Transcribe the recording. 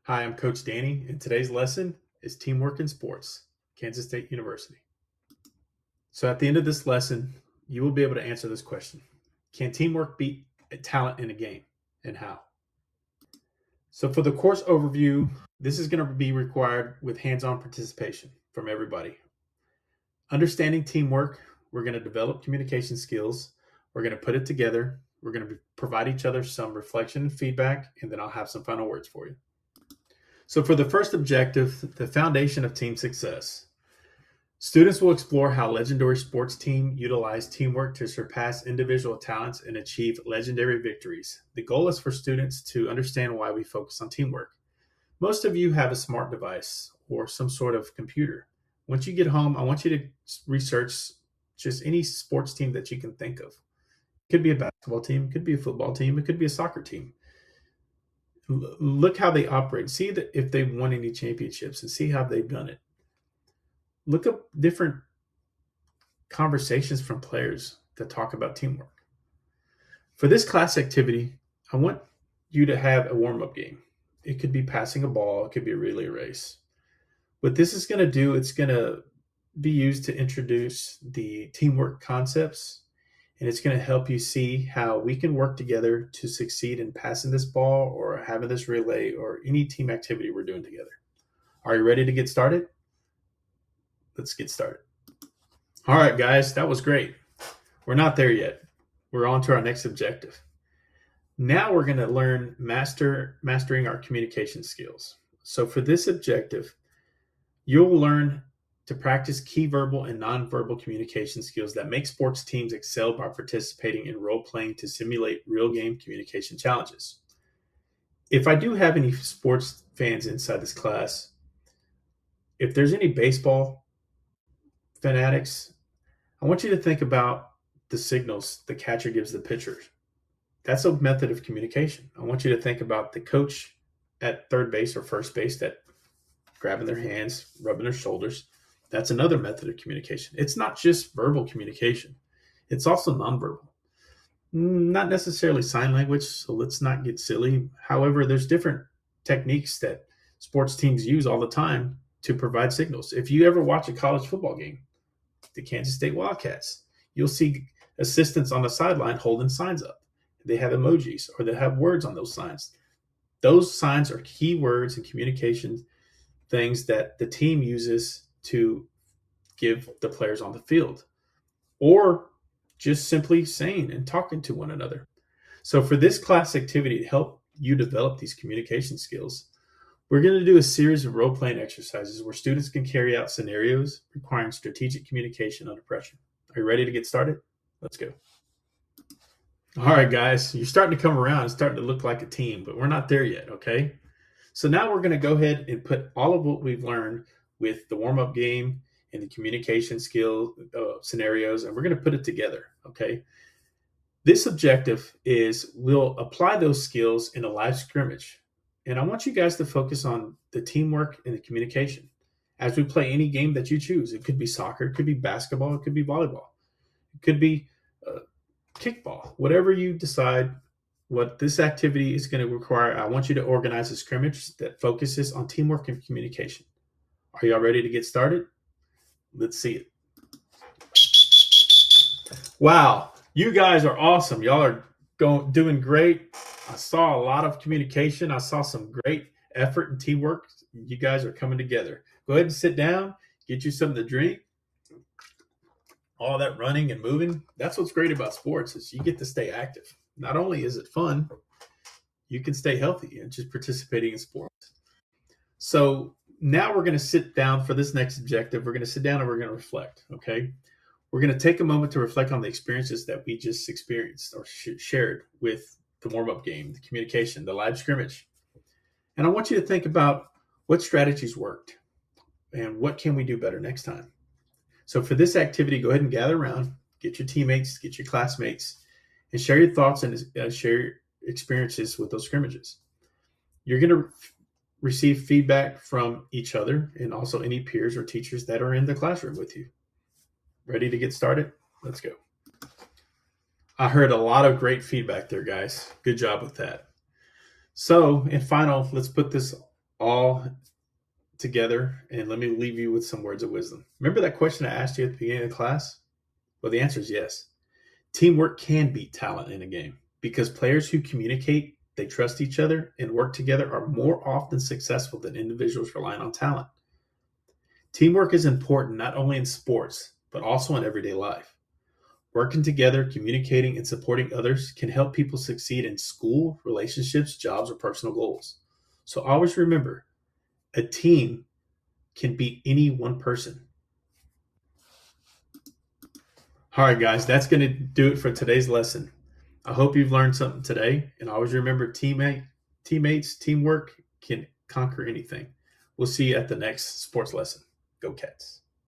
Hi, I'm Coach Danny, and today's lesson is Teamwork in Sports, Kansas State University. So, at the end of this lesson, you will be able to answer this question: can teamwork beat talent in a game, and how? So, for the course overview, this is going to be required with hands on participation from everybody. Understanding teamwork, we're going to develop communication skills, we're going to put it together, we're going to provide each other some reflection and feedback, and then I'll have some final words for you. So, for the first objective, the foundation of team success. Students will explore how legendary sports teams utilize teamwork to surpass individual talents and achieve legendary victories. The goal is for students to understand why we focus on teamwork. Most of you have a smart device or some sort of computer. Once you get home, I want you to research just any sports team that you can think of. It could be a basketball team, it could be a football team, it could be a soccer team. Look how they operate. See that if they've won any championships and see how they've done it. Look up different conversations from players that talk about teamwork. For this class activity, I want you to have a warm-up game. It could be passing a ball, it could be a relay race. What this is going to do, it's going to be used to introduce the teamwork concepts, and it's going to help you see how we can work together to succeed in passing this ball or having this relay or any team activity we're doing together. Are you ready to get started? Let's get started. All right, guys, that was great. We're not there yet. We're on to our next objective. Now we're going to learn mastering our communication skills. So for this objective, you'll learn to practice key verbal and nonverbal communication skills that make sports teams excel by participating in role-playing to simulate real-game communication challenges. If I do have any sports fans inside this class, if there's any baseball fanatics, I want you to think about the signals the catcher gives the pitcher. That's a method of communication. I want you to think about the coach at third base or first base that grabbing their hands, rubbing their shoulders. That's another method of communication. It's not just verbal communication. It's also nonverbal. Not necessarily sign language, so let's not get silly. However, there's different techniques that sports teams use all the time to provide signals. If you ever watch a college football game, the Kansas State Wildcats, you'll see assistants on the sideline holding signs up. They have emojis or they have words on those signs. Those signs are key words and communication things that the team uses to give the players on the field, or just simply saying and talking to one another. So for this class activity to help you develop these communication skills, we're going to do a series of role-playing exercises where students can carry out scenarios requiring strategic communication under pressure. Are you ready to get started? Let's go. All right, guys, you're starting to come around. It's starting to look like a team, but we're not there yet, okay? So now we're going to go ahead and put all of what we've learned with the warm-up game and the communication skill scenarios, and we're going to put it together, okay? This objective is we'll apply those skills in a live scrimmage. And I want you guys to focus on the teamwork and the communication as we play any game that you choose. It could be soccer, it could be basketball, it could be volleyball, it could be kickball, whatever you decide what this activity is going to require. I want you to organize a scrimmage that focuses on teamwork and communication. Are y'all ready to get started? Let's see it. Wow, you guys are awesome. Y'all are doing great. I saw a lot of communication. I saw some great effort and teamwork. You guys are coming together. Go ahead and sit down, get you something to drink. All that running and moving, that's what's great about sports is you get to stay active. Not only is it fun, you can stay healthy and just participating in sports. So now we're going to sit down for this next objective. We're going to sit down and we're going to reflect, okay? We're going to take a moment to reflect on the experiences that we just experienced or shared with the warm-up game, the communication, the live scrimmage. And I want you to think about what strategies worked and what can we do better next time. So for this activity, go ahead and gather around, get your teammates, get your classmates, and share your thoughts and share your experiences with those scrimmages. You're going to receive feedback from each other and also any peers or teachers that are in the classroom with you. Ready to get started? Let's go. I heard a lot of great feedback there, guys. Good job with that. So in final, let's put this all together, and let me leave you with some words of wisdom. Remember that question I asked you at the beginning of class? Well, the answer is yes. Teamwork can beat talent in a game because players who communicate, they trust each other, and work together are more often successful than individuals relying on talent. Teamwork is important not only in sports, but also in everyday life. Working together, communicating, and supporting others can help people succeed in school, relationships, jobs, or personal goals. So always remember, a team can beat any one person. All right, guys, that's going to do it for today's lesson. I hope you've learned something today. And always remember, teammates, teamwork can conquer anything. We'll see you at the next sports lesson. Go Cats.